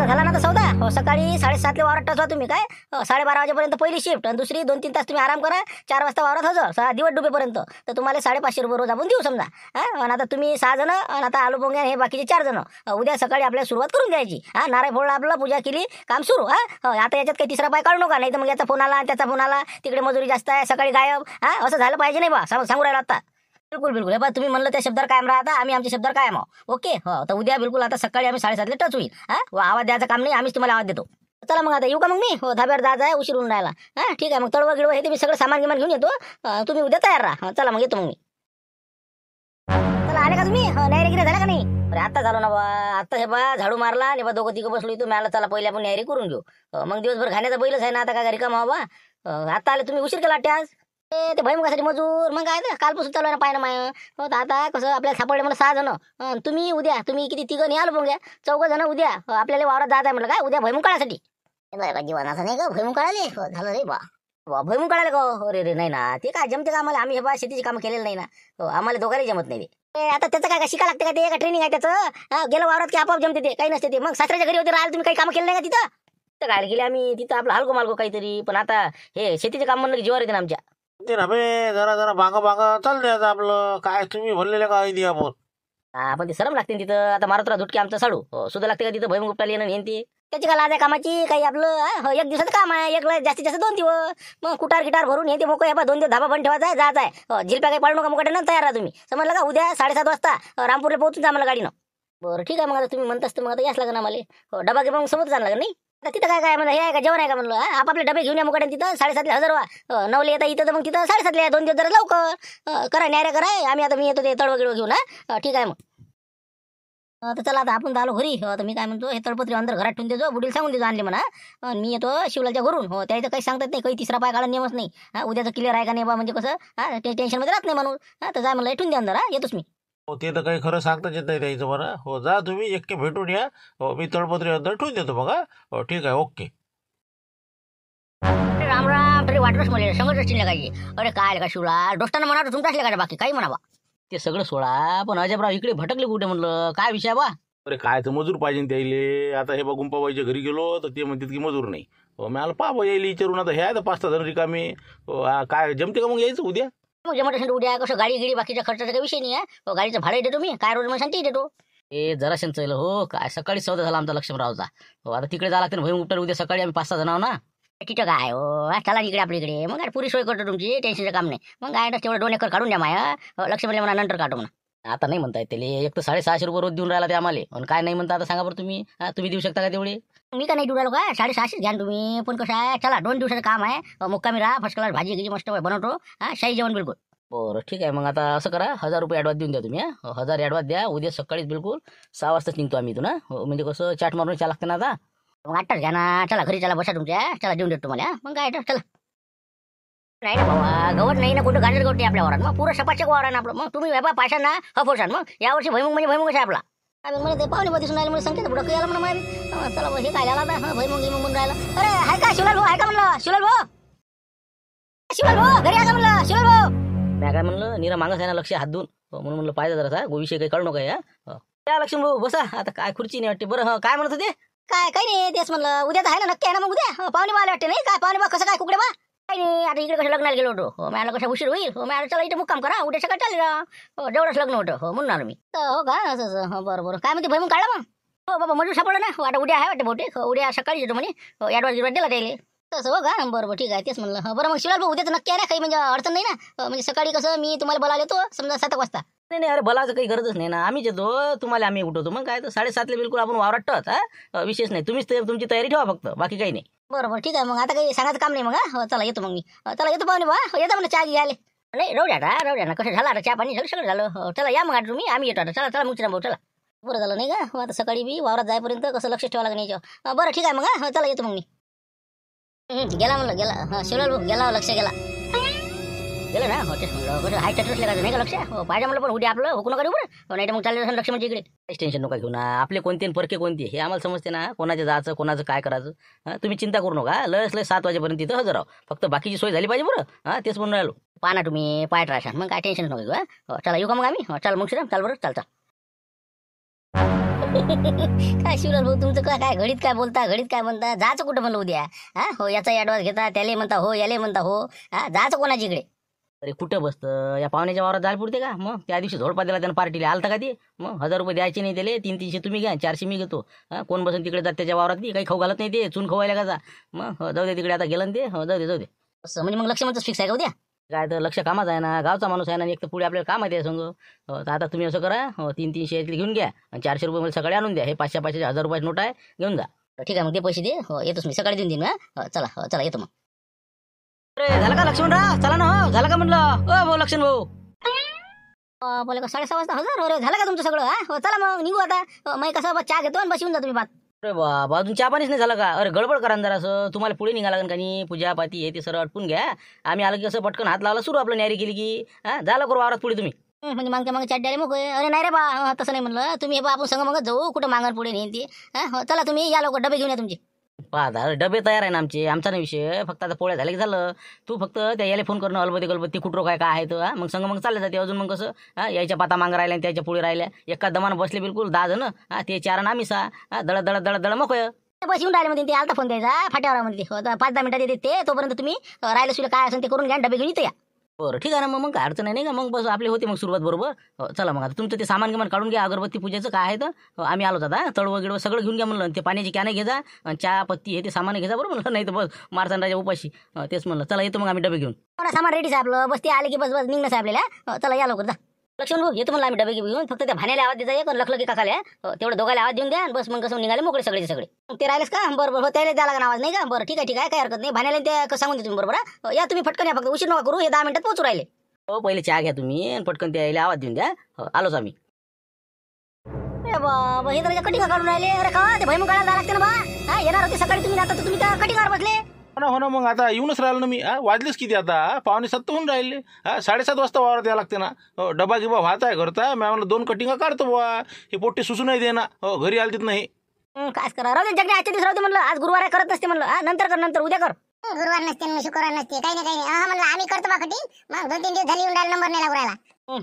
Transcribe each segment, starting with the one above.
बरं झाला ना तर सौदा. हो सकाळी 7:30 ला वावरात टचवा तुम्ही काय. 12:30 वाजेपर्यंत पहिली शिफ्ट आणि दुसरी 2-3 तास तुम्ही आराम करा. 4 वाजता वावरात हजर दिवस डुबेपर्यंत. तर तुम्हाला 550 रुपये रोज आपण देऊ समजा. आणि आता तुम्ही 6 जण आणि आता आलू पोंगे हे बाकीचे 4 जण. उद्या सकाळी आपल्याला सुरुवात करून द्यायची. नारळ फोडला आपलं, पूजा केली, काम सुरू. आता याच्यात काही तिसरा पाय काढू नका, नाही तर मग याचा फोन आला त्याचा फोन आला, तिकडे मजुरी जास्त आहे, सकाळी गायब. असं झालं पाहिजे नाही बा, सांगू राहिला आता. बिलकुल बिलकुल. हे बा तुम्ही म्हणलं त्या शब्दावर कायम राहता, आम्ही आमच्या शब्दावर कायम आहो. ओके. हो तर उद्या बिलकुल आता सकाळी आम्ही 7:30 ला टच होईल. आवाज द्यायचं काम नाही, आम्हीच तुम्हाला आवाज देतो. चला मग आता येऊ का मग मी. हो धाब्यावर जायचं आहे, उशीर होऊन राहिला. ठीक आहे मग तळवं गिळवं हे ते मी सगळं सामान गिमान घेऊन येतो. तुम्ही उद्या तयार राहा. चला मग येतो मग मी. चला आले का तुम्ही. नाही गिरे झाला का नाही. अरे आता झालो ना बा. आता हे बा झाडू मारला आणि बा दोघं तिघं बसलो इथं. मला चला पहिले आपण न्यायरी करून घेऊ. मग दिवसभर खाण्याचा बैलच आहे ना आता, काय घरी काम बा. आता आले तुम्ही, उशीर केला वाटते आज. ते भैमुखासाठी मजूर मग काय तर कालपासून चालू आहे ना पाय माय. हो तर आता कसं आपल्याला सापडले मला 6 जण. तुम्ही उद्या तुम्ही किती 3 नाही आलो मग 4 जण उद्या आपल्याला वावरात जायचं आहे म्हटलं काय उद्या भैमुख काढायसाठी. जीवन असं नाही का भैमुख काढाले. झालं रे बा भैमुख काढायला का. अरे रे नाही ना ते काय जमते का आम्हाला. आम्ही हे बा शेतीची कामं केलेलं नाही ना. आम्हाला दोघांनाही जमत नाही ते. आता त्याचं काय शिका लागते का ते का ट्रेनिंग आहे त्याचं. गेलं वावरात की आपोआप जमते ते, काही नसते ते. मग सासऱ्याच्या घरी होते राहायला तुम्ही काही काम केलं नाही का तिथं. तर काय गेले आम्ही तिथं आपलं हलको मालको काहीतरी. पण आता हे शेतीचे काम म्हणलं की जीवावर येते ना आमच्या. ते ना बे जरा जरा बांगा चालू द्यायचं आपलं. काय तुम्ही भरलेलं काय द्या आपण. पण ते सरम लागते तिथं. आता मारुतरा झुटके आमचं साडू सुद्धा लागते का तिथं भैमुख उपटायला येणं नेन. त्याची का लाज आहे कामाची काही आपलं. एक दिवसाचं काम आहे, एक जास्तीत जास्त 2 दिवस. मग कुटार गिटार भरून हे ते मोकळं 2 दिवस धाबा बंद ठेवायचा आहे, जायचं आहे. झिलप्या काही पाडू नका मुकाट्यानं, तयार राहा तुम्ही. समजलं का. उद्या 7:30 वाजता रामपूरला पोहोचून जा आम्हाला गाडीनं. बरं ठीक आहे मग आता तुम्ही म्हणत असतं मग आता याच लागेल आम्हाला. डबा घे मग सोबत जाणं लागेल नाही. आता तिथं काय काय म्हणलं हे आहे का जेवण आहे का म्हणलं. आपापले डबे घेऊन या मुकाट्यानं तिथं 7:30 हजर व्हा. 9 येता इथं तर मग तिथं 7:30 या. 2 दिवस जरा लवकर करा न्याऱ्या करा. आम्ही आता मी येतो ते तळवं गिळवं घेऊन. ठीक आहे मग. तर चला आता आपण आलो घरी. तर मी काय म्हणतो हे तळपत्री अंदर घरात ठेवून देतो, बुडील सांगून देतो आणले म्हणा. मी येतो शिवलालच्या घरून. हो त्याचं काही सांगतात नाही, काही तिसरा पाय काढा नियमच नाही. उद्याचं क्लिअर आहे का नाही बा, म्हणजे कसं टेन्शन मध्ये राहत नाही माणूस. तर जाय म्हणलं ठेवून द्या अंदर. येतोच मी. हो ते तर काही खरं सांगताच येत नाही त्याचं बरं. हो जा तुम्ही एक्के भेटून या. हो मी तळपत्री अंदर ठेवून देतो बघा. हो ठीक आहे ओके. राम राम. तरी वाटलंच मला संगत असतील काय. अरे काय का शिवला दोस्ताना म्हणा तुमचा असले का बाकी काही म्हणावा. ते सगळं सोडा पण अजयराव इकडे भटकले कुठे म्हणलं काय विषय बा. अरे काय तर मजूर पाहिजे त्याले. आता हे बघ गुंपाबाईच्या घरी गेलो तर ते म्हणतात की मजूर नाही. मला पाहा यायला विचारून. आता हे आहे तर 5-6 जण रिकामे. काय जमते का मग यायचं उद्या. मग जमत असेल उद्या कसं गाडी गिडी बाकीच्या खर्चाचा काही विषय नाही आहे. गाडीचं भाडं देतो मी काय रोज शांती देतो. जरा शांत हो काय सकाळी सौदा झाला आमचा लक्ष्मणरावचा. हो आता तिकडे जायला लागते ना भैमुख उद्या सकाळी आम्ही 5-6 जण आहो ना. तिथं काय हो चला इकडे आपल्या इकडे मग काय पुरी सोय करतो तुमची टेन्शनचं काम नाही. मग काय तेवढं 2 एकर काढून द्या माया. लक्ष म्हणलं म्हणा नंतर काढतो म्हणा. आता नाही म्हणताय त्याला. एक तर 650 रुपये रोज देऊन राहिला ते आम्हाला. आणि काय नाही म्हणता आता सांगा बरं तुम्ही. तुम्ही देऊ शकता का तेवढे. मी का नाही देऊ राहिलो का 650 घ्या तुम्ही. पण कसं आहे चला 2 दिवसाचं काम आहे. मुक्कामी राहा फर्स्ट क्लास भाजी घ्यायची मस्त बनवतो. शाही जेवण बिलकुल. बरं ठीक आहे मग आता असं करा 1000 रुपये ॲडव्हान्स देऊन द्या तुम्ही. 1000 ॲडव्हान्स द्या. उद्या सकाळीच बिलकुल 6 वाजताच निघतो आम्ही इथून. म्हणजे कसं चाट मारून चला लागते ना आता. मग 8 घ्या ना. चला घरी चला बसा तुमच्या. चला देऊन देतो तुम्हाला. मग काय चला. नाही ना बाबा गवत नाही ना कुठं गाजर गवत आपल्या वरात. मग पुरं सपाचक वावर आहे ना आपलं. मग तुम्ही व्यापा पाशान ना हफोशान. मग यावर्षी भैमुख म्हणजे भैमुख आहे आपला. आम्ही मला ते पाहुणे दिसून राहिले मला सांगते पुढं यायला म्हणा माहिती. चला हे काय झाला आता भैमुख गिमुख म्हणून राहिला. अरे हाय का शिवलाल भाऊ आहे का म्हणलं. शिवलाल भाऊ शिवलाल भाऊ घरी आहे का म्हणलं. शिवलाल भाऊ मी काय म्हणलं निरा मागच आहे ना लक्ष हात धुवून. म्हणून म्हणलं पाहिजे जरा विषय काही कळू नका या. लक्ष्मी भाऊ बसा आता काय खुर्ची नाही वाटते. बरं काय म्हणत होते. काय काही नाही तेच म्हणलं उद्या तर आहे ना नक्की आहे ना. मग उद्या पाहुणे मला वाटते नाही काय पाहुणे बा कसं काय कुकडे बा काही नाही. आता इकडे कसं लग्नाला गेलो होतो. हो मला कसं उशीर होईल. हो मला चला इथे मुक्काम करा उद्या सकाळी चालले जा. हो जेवढंच लग्न होतं. हो म्हणून आलो मी. हो का असं हो बरं बरं काय म्हणते भैमुख काढला मग. हो बाबा मजूर सापडलं ना. आता उद्या आहे वाटते बहुतेक. उद्या सकाळी येतो म्हणे. ॲडव्हान्स दिला त्याला तसं. हो का बरं बरं ठीक आहे तेच म्हणलं. बरं मग शिवलाल भाऊ उद्याच नक्की आहे ना काही म्हणजे अडचण नाही ना. म्हणजे सकाळी कसं मी तुम्हाला बोलायला येतो समजा 7 वाजता. नाही नाही अरे बोलायचं काही गरजच नाही ना. आम्हीच येतो तुम्हाला आम्ही उठवतो. मग काय तर 7:30 बिलकुल आपण वावरात टच. विशेष नाही तुम्हीच तुमची तयारी ठेवा फक्त बाकी काही नाही. बरं बरं ठीक आहे मग आता काही सांगायचं काम नाही मग. चला येतो मग मी. चला येतो पाहुणे बा येतो म्हणलं चहा घ्यायला. नाही राहू द्या ना कसं झालं आता चहा पाणी सगळं झालं. चला या मग आता तुम्ही आम्ही येतो आता. चला चला मुचिराम भाऊ चला. बरं झालं नाही का. आता सकाळी बी वावरात जाईपर्यंत कसं लक्ष ठेवा लागेल याच्यावर. बरं ठीक आहे मग चला येतो मग मी. गेला म्हणलं गेला. शिवलाल भाऊ गेला लक्ष गेला गेलं ना. हो तेच म्हणलं कसं हाय टचलं का नाही का लक्ष. हो पाहिजे म्हणलं पण उद्या आपलं हुकू नका बरं. नाही तर मग चाललं लक्ष म्हणजे इकडे काहीच टेन्शन नका घेऊ ना. आपले कोणते परके कोणते हे आम्हाला समजते ना. कोणाचे जायचं कोणाचं काय करायचं. तुम्ही चिंता करू नका. लय 7 वाजेपर्यंत तिथं हजर राहो. फक्त बाकीची सोय झाली पाहिजे बरं. तेच म्हणून राहिलो. पाहा तुम्ही पाय राशा मग काय टेन्शन नका घेऊ. चला येऊ का मग आम्ही. चला मग श्रीराम चाल बरं चालता. काय शिवलाल भाऊ तुमचं काय घडीत काय बोलता घडीत काय म्हणता जायचं कुठं म्हणलं उद्या हा हो याचा ऍडव्हान्स घेता त्याला म्हणता हो याले म्हणता हो हा जायचं कोणाची इकडे अरे कुठं बसतं या पाहुण्याच्या वावरात जायला पुरते का मग त्या दिवशी झोडपा दिला त्यानं पार्टीला आलता का ते मग 1000 रुपये द्यायचे नाही त्याला 300-300 तुम्ही घ्या 400 मी घेतो हा कोण बसन तिकडे जात त्याच्या वावरात ती काही खाऊ घालत नाही ते चून खवायला का जा मग जाऊ दे तिकडे आता गेलं ना ते हो जाऊ दे असं म्हणजे मग लक्ष्मणच फिक्स आहे का उद्या काय तर लक्ष कामाच आहे ना गावचा माणूस आहे ना एक तर पुढे आपल्याला काम आहे त्या संग तर आता तुम्ही असं करा 300-300 घेऊन घ्या आणि 400 रुपये मला सकाळी आणून द्या हे 500-500 1000 रुपयाची नोट आहे घेऊन जा ठीक आहे मग ते पैसे दे हो येतोच मी सकाळी देऊन देईन हा चला येतो मग अरे झालं का लक्ष्मणराव चला ना हो झालं का म्हणलं भाऊ लक्ष्मण भाऊ बोले का 6:30 वाजता हजार अरे झालं का तुमचं सगळं हा हो चला मग निघू आता मग कसं चहा घेतो आणि बसून जा तुम्ही बात अरे बाबा अजून चहा पाणीच नाही झालं का अरे गडबड करा जरा असं तुम्हाला पुढे निघा लागेल का नाही पूजा पाती हे ते सर्व अटपून घ्या आम्ही आलं की असं पटकन हात लावला सुरू आपलं न्यारी केली की हा झालं करू वावरात पुढे तुम्ही म्हणजे मागच्या चाड्याला मग अरे नाही रे बा तसं नाही म्हणलं तुम्ही बा आपण संग मग जाऊ कुठं मागण पुढे नाही ते हा चला तुम्ही या लवकर डबे घेऊन या तुमचे पाहा डबे तयार आहे ना आमचा नाही विषय फक्त आता पोळ्या झाल्या की झालं तू फक्त त्या याला फोन करणं अलबत्ती कुठं काय आहे तर मग संग मग चाललं जाते अजून मग कसं यायच्या पाता मागं राहिल्या त्याच्या पुढे राहिल्या एका दमानं बसले बिलकुल 10 जण ते 4 आणि आम्ही 6 दळ मोकळं बस येऊन राहिले म्हणजे ते आलता फोन द्यायचा फाट्यावर म्हणजे 5-10 मिनिटात येते ते तोपर्यंत तुम्ही राहिलं सुद्धा काय असेल ते करून घ्या डबे घेऊन येते या बरं ठीक आहे ना मग काय अडचण नाही का मग बस आपली होती मग सुरुवात बरोबर चला मग आता तुमचं ते सामान गिमान काढून घ्या अगरबत्ती पूजेचं काय आहे तर आम्ही आलो आता तळवं गिडवं सगळं घेऊन घ्या म्हणलं ते पाण्याची कॅने घे जा आणि चहा पत्ती हे ते सामान घे जा बरोबर म्हणलं नाही तर बस मारतांडाच्या उपाशी तेच म्हणलं चला येतो मग आम्ही डबे घेऊन सामान रेडी आहे आपलं बस ते आले की बस निघणं आहे आपल्याला चला या लवकर जा लक्ष्मण भाऊ येतो म्हणलं आम्ही डबे घेऊन फक्त त्या भाण्याला आवाज द्यायचा एक लखलकी काकाला तेवढं दोघाला आवाज देऊन द्या आणि बस मग कसं निघाले मोकळे सगळे ते राहिलेच का बरोबर त्याला द्यायला लागणार आवाज नाही का बरं ठीक आहे काय हरकत नाही भाण्याला ते सांगून देतो तुम्ही बरोबर या तुम्ही फटकन या फक्त उशीर नका करू हे 10 मिनिटात पोहोचू राहिले हो पहिले चहा घ्या तुम्ही आणि पटकन त्याला आवाज देऊन द्या आलोच आम्ही अरे बाबा हे तर कटिंग काढून राहिले अरे का ते भैमुख काढायला लागते ना बा हा येणार होते सकाळी तुम्ही आता तर तुम्ही त्या कटिंगवर बसले हो ना मग आता येऊनच राहिलो ना मी वाजलेच किती आता 6:45 होऊन राहिले 7:30 वाजता वावरात यावं लागते ना डबा गिबा वाहत आहे घरता मी म्हणलं 2 कटिंगा काढतो बुवा हे पोट्टे सुसू नाही दे ना घरी आलतीत नाही काय करा राहू दे जगणे आजच्या दिवस राहू दे म्हणलं आज गुरुवार करत नसते म्हणलं नंतर उद्या कर गुरुवार नसते शुक्रवार नसते काही नाही म्हणलं आम्ही करतो बा कटिंग मग 2-3 दिवस झाली येऊन नंबर नाही लागू राहिला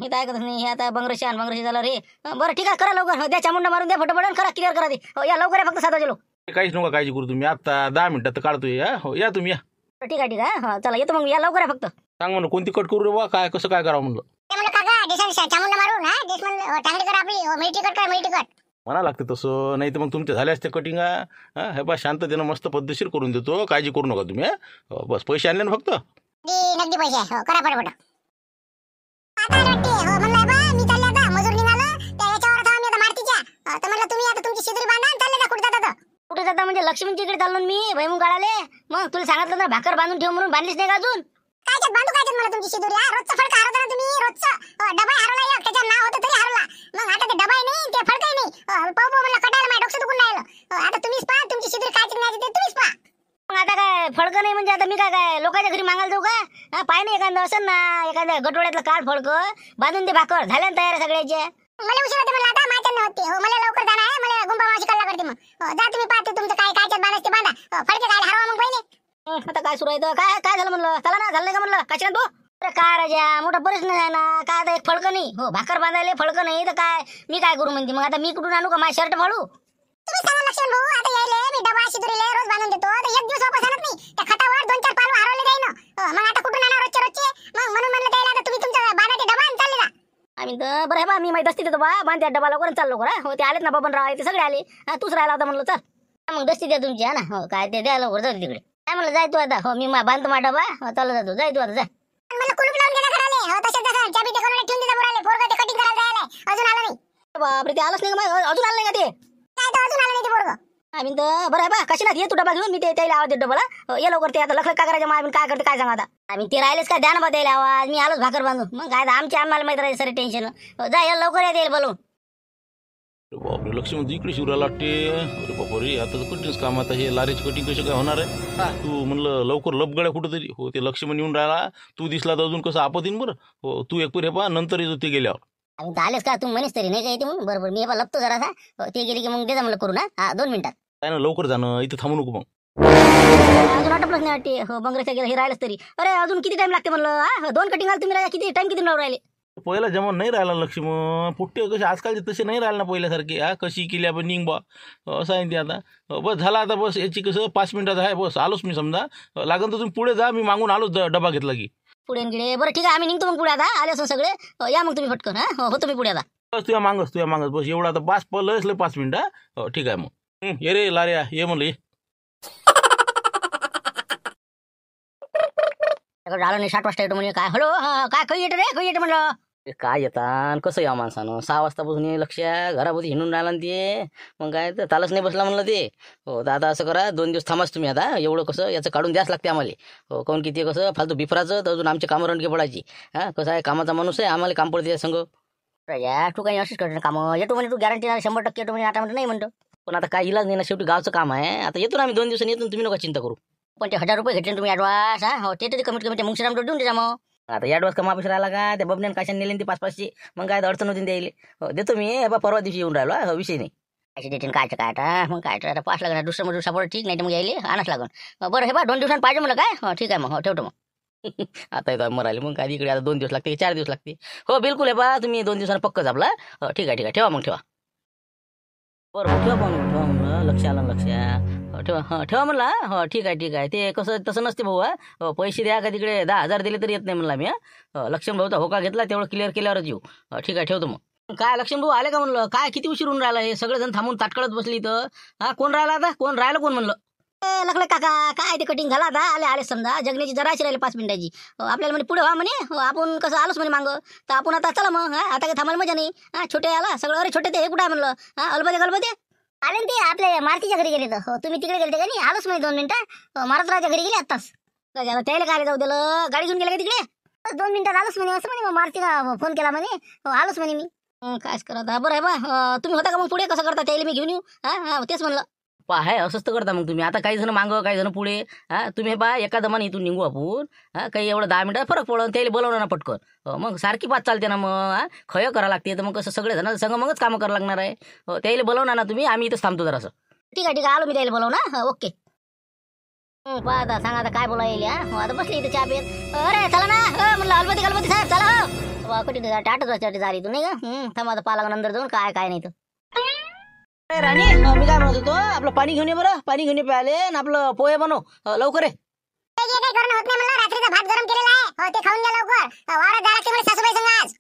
हे तर ऐकतच नाही हे आता बंगरशी झालं रे बरं ठीक आहे करा लवकर द्या चामुंडा मारून द्या फटोफट करा क्लिअर करा ते या लवकर फक्त 7 वाजे लोक काहीच नका काळजी करू तुम्ही आता 10 मिनिटात काढतोय या तुम्ही या ठीक आहे चला येतो मग या लवकर फक्त सांग म्हणून कोणती कट करू रे बा काय कसं काय करावं म्हणलं ते म्हणलं काका देशाने चामुंडा मारू ना देश म्हणलं टांगडी कर आपली मिळती कट म्हणा लागते तसं नाही तर मग तुमचे झाले असते कटिंगा हे बा शांततेनं मस्त पद्धतशीर करून देतो काळजी करू नका तुम्ही बस पैसे आणले ना फक्त नगदी पैसे हो करा पटपट आता वाटते हो म्हणलं बा मी चालले आता मजूर निघाला त्या याच्यावर आम्ही आता मारतीच्या तर म्हणलं तुम्ही आता तुमची शिदरी बांधा आणि चालले जा कुठे जाता म्हणजे लक्ष्मीच्या इकडे चाललो मी भैमुख काढाले मग तुला सांगितलं ना भाकर बांधून ठेव म्हणून बांधलीच नाही का अजून काय बांधू काय मला तुमची शिदुरी रोजचं फडक हरवता ना तुम्ही रोजचं डबा हरवला एक त्याच्या नाव होतं तरी हरवला मग आता ते डबाही नाही ते फडकही नाही पाहू म्हणलं कटायला माझ्या डोकं दुखून राहिलं आता तुम्हीच पहा तुमची शिदुरी काय चिकण्याची ते तुम्हीच पहा मग आता काय फडकं नाही म्हणजे आता मी काय लोकांच्या घरी मागायला जाऊ का पाय नाही एखादं असं ना एखाद्या गटोड्यातलं काढ फडकं बांधून ते भाकर झाल्या ना तयार सगळ्याचे मला उशीर होते म्हणलं आता माझ्या होते हो मला लवकर जाणार आहे मला गुंबा मावशी कल्ला करते मग जा तुम्ही पाहते तुमचं काय काय बांधायचे बांधा फडके काय हरवा मग पहिले आता काय सुरू आहे काय झालं म्हणलं चला ना झालं का म्हणलं काशीनाथ भाऊ अरे काय राजा मोठा प्रश्न आहे ना काय आता एक फडकं नाही हो भाकर बांधायला फडकं नाही तर काय मी काय करू म्हणते मग आता मी कुठून आणू का माझा शर्ट फाडू तुम्ही सांगा लक्ष्मण भाऊ आता यायले मी डबा शिदुरीले रोज बांधून देतो तर एक दिवस वापस आणत नाही त्या खतावर 2-4 पालू हरवले जाईन मग आता कुठून आणणार रोजचे मग म्हणून म्हणलं त्याला आता तुम्ही तुमचा बांधाचे डबा आणि चालले जा आम्ही तर बरं आहे बा मी माहिती असते देतो बा बांध त्या डबाला करून चाललो करा हो ते आलेत ना बबनराव ते सगळे आले तूच राहिला होता म्हणलं चल मग दस्ती द्या तुमची हा ना हो काय ते द्या लवकर जाऊ तिकडे काय म्हणलं जाय तू आता हो मी बांधतो माझा डबा चालू जातो जाय तू आता जा मला कुलूप लावून गेला कराले हो तसं तसं चाबी ते करून ठेवून दिला बोराले पोरगा ते कटिंग करायला जायला अजून आला नाही बापरे ते आलंच नाही का मग अजून आलं नाही का ते काय तर अजून आला नाही ते पोरगा आम्ही तर बरं आहे बा काशीनाथ ये तू डबा घेऊन मी ते त्याला आवाज देतो डबाला ये लवकर ते आता लखलक काय करायचं मग काय करते काय सांगा आता आम्ही ते राहिलेच काय द्या ना बा त्याला आवाज मी आलोच भाकर बांधून मग काय आम्हाला माहिती राहायचं सर टेन्शन जा या लवकर या त्याला बोलून बापरे लक्ष्मण इकडे शिवरायला लागते अरे बापरे आता तर कठीणच काम आता हे लारेची कटिंग कशी काय होणार आहे तू म्हणलं लवकर लपगड्या कुठं तरी हो ते लक्ष्मण येऊन राहिला तू दिसला तर अजून कसं आपत्तीन बरं हो तू एक पुरे पहा नंतर येतो ते गेल्यावर आम्ही तर आलेच का तू म्हणेस तरी नाही काय ते म्हणून बरोबर मी लपतो जरासा ते गेले की मग दे म्हणलं करू ना 2 मिनिटात काय ना लवकर जाणं इथं थांबू नको मग अजून आटपलंच नाही वाटते हो बंगरेच्या गेलं हे राहिलंच तरी अरे अजून किती टाइम लागते म्हणलं 2 कटिंग तुम्ही किती टाइम किती लावून राहिले पहिला जमा नाही राहिला लक्ष्मण. पुट्टे कसे आजकालचे तसे नाही राहिले ना पहिल्यासारखे. कशी केली आपण निघ बा असं आहे ते आता. बस झाला आता. बस याची कसं 5 मिनिटाचं आहे. बस आलोच मी समजा. लागन तर तुम्ही पुढे जा. मी मागून आलोच डबा घेतला की. पुढे गिडे बरं ठीक आहे आम्ही निघतो मग पुढे आता आले असं सगळे या मग तुम्ही पटकन हो तुम्ही पुढे आता. बस तुझ्या मागच बस एवढं आता. 5 मिनिटं. ठीक आहे मग. ये रे लाऱ्या ये म्हणलं ये. आलं नाही 7 वाजता येतो म्हणजे काय हॅलो काय काही येतं रे काही येतं म्हणलं. काय येतात कसं या माणसानं 6 वाजतापासून ये लक्ष घरामध्ये हिंडून राहिला ते. मग काय तर तालच नाही बसला म्हणलं ते. हो तर आता असं करा 2 दिवस थांबाच तुम्ही आता. एवढं कसं याचं काढून द्यास लागते आम्हाला. हो काऊन किती कसं फालतू बिफराचं तर अजून आमचे कामं रणके पडायची. कसं आहे कामाचा माणूस आहे आम्हाला काम पडते संघ. या तू काही अशीच करतो कामं येतो म्हणजे तू गॅरंटी 100% येतो म्हणजे आता म्हणतो नाही म्हणतो. पण आता काय इलाज नाही ना शेवटी गावचं काम आहे. आता येतो ना आम्ही 2 दिवसांनी येतो तुम्ही नका चिंता करू. पण ते 1000 रुपये घेतले तुम्ही ॲडव्हान्स हो ते तरी कमीत कमी ते मुंगशीराम देऊन द्या मग. आता ॲडव्हान्स कमापेक्षा राहिला का त्या बबन्यान काशाने नेले ते 5-5चे. मग काय अडचण होती द्यायला. हो देतो मी परवा दिवशी येऊन राहिलो विषय नाही. अशी देते कायचं काय आता मग काय आता 5 लागणार दुसरं मग सापड ठीक नाही तर मग यायले आणाच लागून. बरं हे 2 दिवसांनी पाहिजे मला काय हो ठीक आहे मग हो ठेवतो मग. आता येतो मरायला मग काय इकडे आता 2 दिवस लागते 4 दिवस लागते. हो बिलकुल आहे तुम्ही 2 दिवसांना पक्कच आपला. हो ठीक आहे ठेवा मग ठेवा. बरं ठेवा ठेवा म्हणलं लक्ष आलं लक्ष. ठेवा म्हणला हो ठीक आहे. ते कसं तसं नसते भाऊ. पैसे द्या का तिकडे 10,000 दिले तरी येत नाही म्हणला मी. लक्ष्मण भाऊचा होका घेतला तेवढं क्लिअर केल्यावरच येऊ. ठीक आहे ठेवतो मग. काय लक्ष्मण भाऊ आले का म्हणलं काय किती उशीर होऊन राहिला हे सगळेजण थांबून ताटकळत बसली इथं. कोण राहिला आता कोण म्हणलं. लकले काका काय ते कटिंग झाला आता आले समजा जगण्याची जराशी राहिली 5 मिनिटाची. आपल्याला म्हणे पुढे व्हा म्हणे आपण कसं आलोच म्हणे मागं तर आपण आता चला मग आता काही थांबायला मजा नाही. छोटे आला सगळं अरे छोटे ते हे कुठं आहे म्हणलं अलबते आले ते आपल्या मारुतीच्या घरी गेले तर तुम्ही तिकडे गेले का नाही आलोच म्हणे 2 मिनिटं मारुतरावच्या घरी गेले आत्ताच. त्याला काय जाऊ दिलं गाडी घेऊन गेले का तिकडे 2 मिनिटात आलोच म्हणे असं म्हणे. मारुतीला फोन केला म्हणे आलोच म्हणे मी. कायच करत बरं आहे बा तुम्ही होता का मग पुढे कसं करता त्याला मी घेऊन येऊ तेच म्हणलं. आहे असंच तर करता मग तुम्ही आता काही जण मागं काही जण पुढे. तुम्ही एका दमाने इथून निघू आपण. काही एवढं 10 मिनिटात फरक पडून त्याला बोलवलं ना पटकन. मग सारखी पाच चालते ना मग खय करा लागते तर मग कसं सगळे जण संग मगच कामं करावं लागणार आहे. त्याला बोलवणार ना तुम्ही आम्ही इथंच थांबतो जरासं. ठीक आहे आलो मी त्याला बोलव ना ओके. आता सांगा आता काय बोला येईल आता बसली इथं चहा पेत. अरे चला ना म्हणलं अलबती साहेब चला कुठे टाटच वाजता झाली तू नाही का. थांबा आता पाला नंतर जाऊन काय नाही तर. राणी मी काय म्हणत होतो आपलं पाणी घेऊन ये बरं पाणी घेऊन ये प्याले ना आपलं पोहे बनव लवकर आहे. रात्रीचा भात गरम केलेला आहे ते खाऊन घ्या लवकर वावरात जायला लागते सासूबाई संग आज.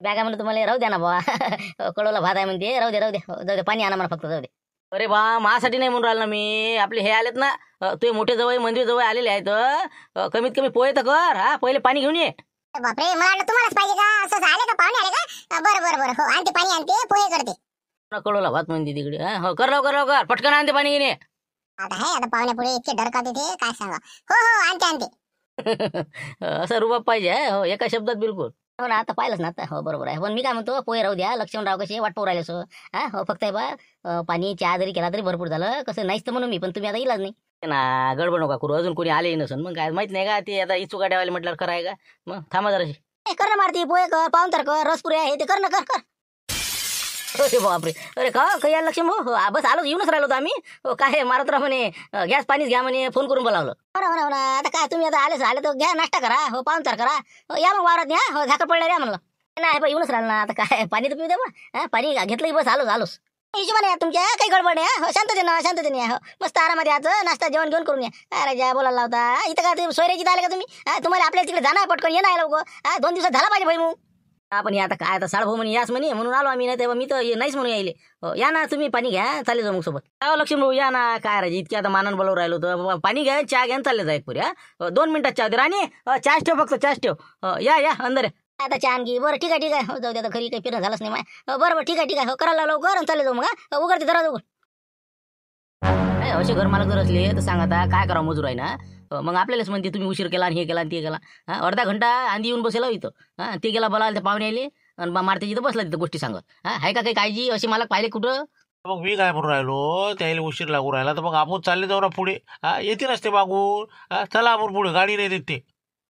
बॅगा म्हणलं तुम्हाला राहू द्या ना बाबा कडवला भात आहे म्हणते राहू दे जाऊ दे पाणी आणा मला फक्त जाऊ दे. अरे बा माझ्यासाठी नाही म्हणून राहिला ना मी आपले हे आलेत ना तुझे मोठे जवळ मंदिर जवळ आलेले आहेत कमीत कमी पोहे तर कर पहिले पाणी घेऊन ये. बापरे मला वाटलं तुम्हालाच पाहिजे का असं आले का पाहुणे आले का. बरं हो आणते पाणी आणते पोहे करते. कडवला भात म्हणते तिकडे हो कर लवकर पटकन आणते पाणी घेणे. आता पाहुण्या पुढे इतके डरकात येते काय सांगा. हो आणते. असं रुबाब पाहिजे हो एका शब्दात बिलकुल. हो ना आता पाहिलंच ना आता हो बरोबर आहे. पण मी काय म्हणतो पोहे राहू द्या लक्ष्मणराव कसे वाट पाहू राहिले सो हो फक्त आहे बा पाणी चहा जरी केला तरी भरपूर झालं कसं नाहीच तर म्हणून मी पण तुम्ही आता इलाज नाही ना गडबड नका करू अजून कोणी आले नसून मग काय माहित नाही का ते आता इचुका ठेवायला म्हटल्यावर कराय का मग थांबा जराशी कर ना मारती पोहे कर पाहून तर कर रसपुरे आहे ते कर ना कर. अरे बापरे अरे का काही आलं लक्ष्मी हो बस आलो येऊनच राहिलो होतो आम्ही. काय मारत राहा म्हणे गॅस पाणीच घ्या म्हणे फोन करून बोलावलं. बरोबर आता काय तुम्ही आता आले तर घ्या नाश्ता करा हो पाहुणचार करा या मग वावरात या हो झाकड पडलं या म्हणलं नाही येऊनच राहिलं ना आता काय पाणी तर पिऊ द्या बा पाणी घेतलं की बस आलोच हिशोबाने तुमच्या काही गडबड नाही शांततेने हो मस्त आरामात याचं नाश्ता जेवण घेऊन करून या काय राजा बोलायला लावता इथं का तुम्ही सोयऱ्याची आले का तुम्ही तुम्हाला आपल्या तिकडे जाणार पटकन ये नाही लवकर 2 दिवसात झाला पाहिजे भाई मग. आपण आता काय आता साळभाऊ म्हणे यास म्हणे म्हणून आलो आम्ही नाही तेव्हा मी तर नाहीच म्हणून यायले. या ना तुम्ही पाणी घ्या चालले जाऊ मग सोबत. लक्ष्मण भाऊ या ना काय राजे इतकी आता मानानं बोलावून राहिलो तर पाणी घ्या चहा घ्या चालले जाय पुऱ्या 2 मिनिटात चहा दे राणी चहाच ठेव फक्त चहाच ठेव या अंदर आता चहा आणखी बरं ठीक आहे हो जाऊ दे आता घरी काही फिरणं झालंच नाही माय बरं ठीक आहे हो करायला लवकर चालले जाऊ मग उघडते जरा जाऊ. असे घर मालक जर असले तर सांग आता काय करावं मजूर आहे ना मग आपल्यालाच म्हणते तुम्ही उशीर केला आणि हे केला आणि ते केला. अर्धा घंटा आधी येऊन बसेला इथं ते गेला बोलायला ते पाहुणे आले आणि मारते तिथं बसला तिथं गोष्टी सांगत आहे का काही काळजी असे मला पाहिले कुठं. मग मी काय म्हणून राहिलो त्याला उशीर लागू राहिला तर मग आपण चालले जाऊ ना पुढे येते नसते मागून चला आपण पुढे गाडी नाही देत ते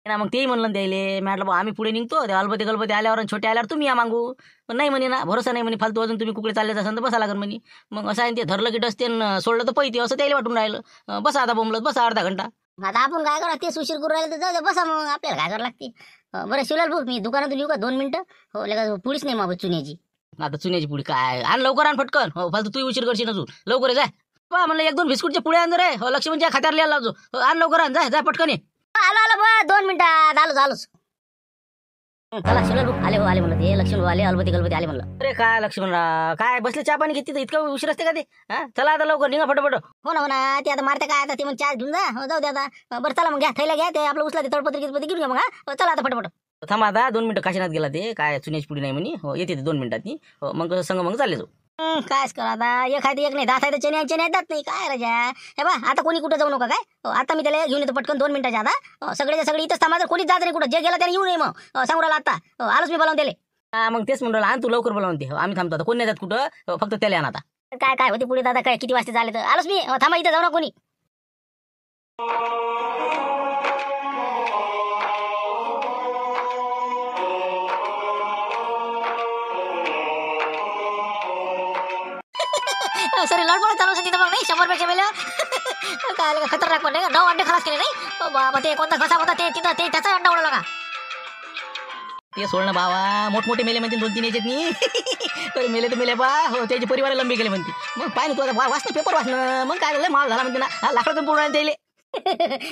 ना मग तेही म्हणलं त्याले म्हटलं आम्ही पुढे निघतो ते अलबते आल्यावर आणि छोटे आल्यावर तुम्ही या मागू. पण नाही म्हणे ना भरोसा नाही म्हणे फालतू अजून तुम्ही कुकडे चालले असाल तर बसा लागेल म्हणे. मग असं आहे ते धरलं की डसते सोडलं तर पैते असं त्याला वाटून राहिलं बसा आता बोंबलत बसा अर्धा घंटा. आता आपण काय करा तेच उशीर करू राहिले तर जाऊ दे बसा मग आपल्याला काय करावं लागते बरं शिवलाल भाऊ मी दुकानातून येऊ का 2 मिनिटं हो लगा पुढीच नाही मग चुन्याची आता चुन्याची पुडी काय आण लवकर आण फटकन हो फालतू तू उशीर करशील अजून लवकर ये, जाय पहा म्हणलं 1-2 बिस्कुटच्या पुढे आण रे हो लक्ष्मणच्या खात्यावर लिहायला लावतो हो, आण लवकर आण जाय पटकन ये. आलो आलो बा 2 मिनिटात आलोच चला शिवलाल भाऊ आले हो आले म्हणलं ते लक्ष्मण भाऊ आले अलबती गलबती आले म्हणलं अरे काय लक्ष्मणराव काय बसले चहा पाणी घेते इतकं उशीर असते का ते हा चला आता लवकर निघा फटोफट. हो ना ते आता मारते काय आता ते मग चहा घेऊन जा हो जाऊ दे आता बरं चला मग घ्या थैला घ्या ते आपलं उचला ते तळपत्री गिळपत्री घेऊन घ्या मग हा चला आता फटाफट. थांबा आता 2 मिनिटं काशीनाथ गेला ते काय चुन्याची पुडी नाही म्हणे हो येते ते 2 मिनिटात हो मग कसं संग मग चालले जाऊ. कायच करा आता एक आहे एक नाही 10 आहे तर चेन्नई जात नाही काय राजा हे बा आता कोणी कुठं जाऊ नका काय हो, आता मी त्याला घेऊन येतो पटकन 2 मिनिटाच्या आता सगळे सगळे इथंच थांबा कोणीच जात नाही कुठं जे गेला त्याने येऊ नये मग सांगू राहिला आता आलोच मी बोलावून त्याला हा मग तेच म्हणून आण तू लवकर बोलावून ते आम्ही थांबतो आता कोण नाही जात कुठं फक्त त्याला आण आता. काय काय होते पुढे दादा काय किती वाजता झाले तर आलोच मी थांबा इथं जाऊ ना कोणी. सॉरी लढपण चालू तिथं मग नाही 100 पेक्षा मेलं काय खतरनाक पण नाही 9 अंडे खलास केले नाही बाबा ते कोणता घसा होता ते तिथं ते त्याचा अंडा उडवला का ते सोडणं बाबा मोठमोठे मेले म्हणते 2-3 याच्यात नाही तर मेले तर मेले बा हो त्याचे परिवार लंबे गेले म्हणते मग पाय ना तू आता वाचणं पेपर वाचणं मग काय झालं माल झाला म्हणते ना लाकडातून पूर्ण त्याले.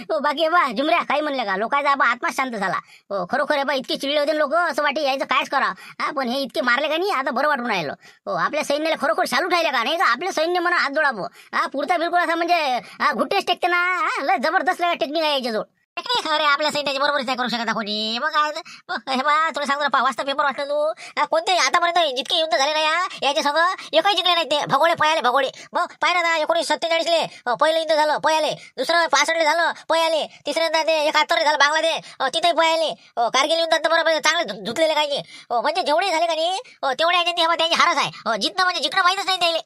हो बाकी बा जुमऱ्या काही म्हणले का लोकांचा बा आत्मा शांत झाला हो खरोखर आहे बा इतके चिडले होते लोक असं वाटे यायचं कायच करा हा पण हे इतके मारले का नाही आता बरं वाटून राहिलं हो आपल्या सैन्याला खरोखर चालू ठेवले का नाही का आपल्या सैन्य म्हणा हात जोडावं हा पुढचा बिलकुल असं म्हणजे घुट्टेच टेकते ना हा लय जबरदस्त टेक्निक आहे याच्याजवळ टेक्निक अरे आपल्या सैन्याची बरोबरच नाही करू शकत कोणी मग काय हे बा तुला सांगतो ना वाजता पेपर वाटलं तू कोणते आतापर्यंत जितके युद्ध झाले ना याच्या सगळं एकही जिंकले नाही ते भगोडे पयाले भगोडे मग पाहिजे ना 1947 पहिलं युद्ध झालं पयाले दुसरं 65 झालं पयाले तिसऱ्यांदा ते 71 झालं बांगलादेश तिथेही पयाले कारगिल युद्धात बरोबर चांगले धुतलेले काही म्हणजे जेवढे झाले का नाही तेवढे याच्यात त्यांची हारच आहे जिंकणं म्हणजे जिंकणं माहीतच नाही त्याला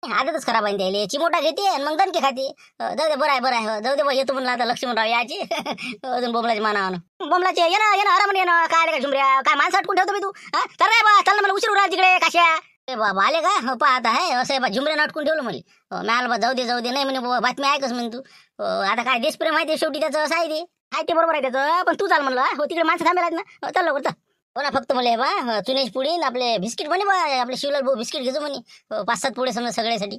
आदतच खराब आहे त्याला चिमोटा घेते आणि मग दणके खाते जाऊ दे बरं आहे जाऊ दे बा येतो म्हणलं आता लक्ष्मणराव याची अजून बोमलाची मानावं बोमलाचे ये ना आराम ये ना काय काय झुमऱ्या काय माणसं अटकून ठेवतो मी तू हा चल रे बा चल ना मला उशीर उराल तिकडे काश्या बाबा आले का हो पाहत आहे असं बा झुमऱ्यानं अटकून ठेवलं मला मॅल बा जाऊ दे नाही म्हणे बातमी ऐकच म्हणे तू आता काय देशप्रेम आहे ते शेवटी त्याचं असं आहे ते बरोबर आहे त्याचं पण तू चाल म्हणलं हो तिकडे माणसं थांबेल ना चल लवकर हो ना फक्त मला बा चुन्याची पुडी आपले बिस्किट म्हणे बा आपले शिवलाल भाऊ बिस्किट घेतो म्हणे 5-7 पुढे समजा सगळ्यासाठी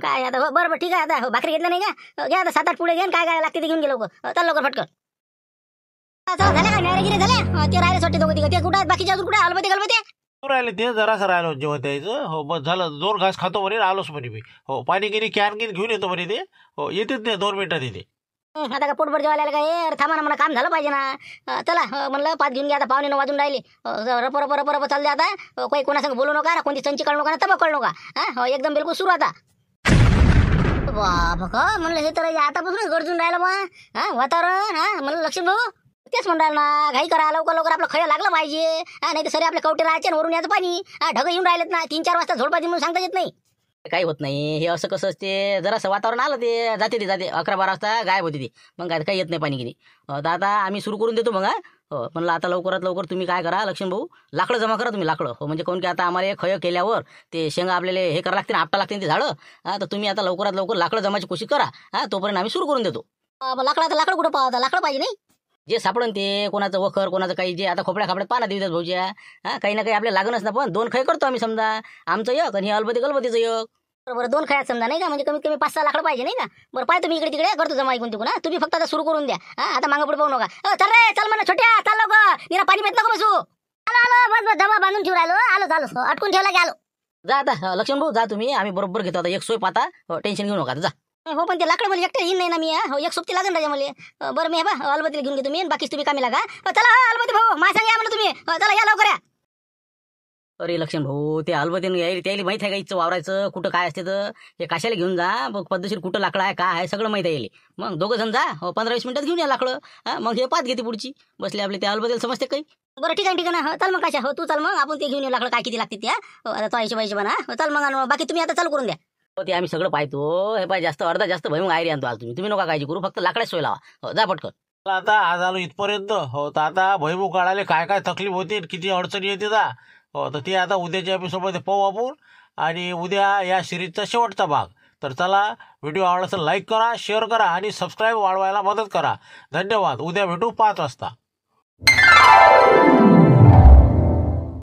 काय आता बरं ठीक आहे आता भाकरी घेतला नाही का घ्या आता 7-8 पुढे घ्या काय लागते ते घेऊन गे लवकर चल लवकर फटकन चला झाल्या का न्यायगिरी झाल्या ते राहिले वाटते दोघं ते कुठं आहेत बाकीचे अजून कुठे अलबते राहिले ते जरासं राहिलो जेवण द्यायचं हो बस झालं जोर घास खातो म्हणे आलोच म्हणे मी हो पाणी गिनी कॅन घेऊन येतो म्हणे ते हो येतेच नाही 2 मिनिटात येते. आता का पोटभर जेवायला काय अरे थांबा ना मला काम झालं पाहिजे ना चला म्हणलं 5 घेऊन घ्या आता 9:15 वाजून राहिले रप चालले आता काही कोणासंग बोलू नका कोणती संची काढू नका ना तबक काढू नका हा एकदम बिलकुल सुरू आता बाबा का म्हणलं हे तर आतापासूनच गरजून राहिलं मग हा वातावरण हा म्हणलं लक्ष्मण भाऊ तेच म्हणणार ना घाई करा लवकर आपलं खळं लागलं पाहिजे हा नाही तर सरी आपले कवटे राहायचे वरून याचं पाणी हा ढग येऊन राहिलेत ना 3-4 वाजता झोडपाती म्हणून सांगता येत नाही काही होत नाही हे असं कसं असते जरासं वातावरण आलं ते जाते 11-12 वाजता गायब होते ती मग काय काही येत नाही पाणी गिनी तर आता आम्ही सुरू करून देतो मग हो म्हणलं आता लवकरात लवकर तुम्ही काय करा लक्ष्मण भाऊ लाकडं जमा करा तुम्ही लाकडं हो म्हणजे कोण की आता आम्हाला खय केल्यावर ते शेंगा आपल्याला हे करावं लागते ना आपटा लागते ते झाडं हा तर तुम्ही आता लवकरात लवकर लाकडं जमायची कोशिश करा हा तोपर्यंत आम्ही सुरू करून देतो. लाकडं कुठं पाहता लाकडं पाहिजे नाही जे सापडन ते कोणाचं वखर कोणाचं काही जे आता खोपड्या पाना देतात भाऊच्या हा काही ना काही आपल्याला लागणच ना पण 2 खय करतो आम्ही समजा आमचं एक आणि अलबती गलबतीचं एक बरोबर 2 खयात समजा नाही का म्हणजे कमीत कमी 5-6 लाकडं पाहिजे नाही का बरं पाय तुम्ही इकडे तिकडे करतो जमा ऐकून तिकून तुम्ही फक्त आता सुरू करून द्या आता मागं पुढे पाहू नका चल रे चल म्हणा छोट्या चाल लवकर निरा पाणी भेट नको बसू आलो बस डबा बांधून ठेवू राहिलो आलो अटकून ठेवला की आलो जा आता लक्ष्मण भाऊ जा तुम्ही आम्ही बरोबर घेतो आता एक सोय पाहता टेन्शन घेऊ नका जा हो पण ते लाकडं मला एकटं येईन नाही ना मी हो एक सोबती लागेल राजा मला बरं मी बा अलबतीला घेऊन घेतो मी बाकीच तुम्ही कामी लागा चला अलबती भाऊ माझ्या सांगा म्हणा तुम्ही चला या लवकर या अरे लक्ष्मण भाऊ ते अलबतीन त्याला माहित आहे का इथं वावरायचं कुठं काय असते तर हे काशाला घेऊन जा मग पद्धतशीर कुठं लाकडं आहे काय आहे सगळं माहिती आहे मग 2 जण जा 15-20 मिनिटात घेऊन या लाकडं मग हे पाच घेते पुढची बसले आपले ते अलबतीला समजते काही बरं ठीक आहे ना चल मग कशा हो तू चल मग आपण ते घेऊन येऊ लाकडं काय किती लागते त्या आता तो हिशोब ना चल मग बाकी तुम्ही आता चालू करून द्या हो ते आम्ही सगळं पाहतो हे पाय जास्त अर्धा जास्त भयंग आयरी आणतो आज तुम्ही नका काळजी करू फक्त लाकडाच सोय लावा हो जा पटकन आता आज आलो इथपर्यंत हो तर आता भुईमुग काढायला काय तकलीफ होते किती अडचणी येते ता हो तर ते आता उद्याच्या एपिसोडमध्ये पाहू आपण आणि उद्या या सिरीजचा शेवटचा भाग तर चला, व्हिडिओ आवडला तर लाईक करा, शेअर करा आणि सबस्क्राईब वाढवायला मदत करा. धन्यवाद. उद्या भेटू 5 वाजता.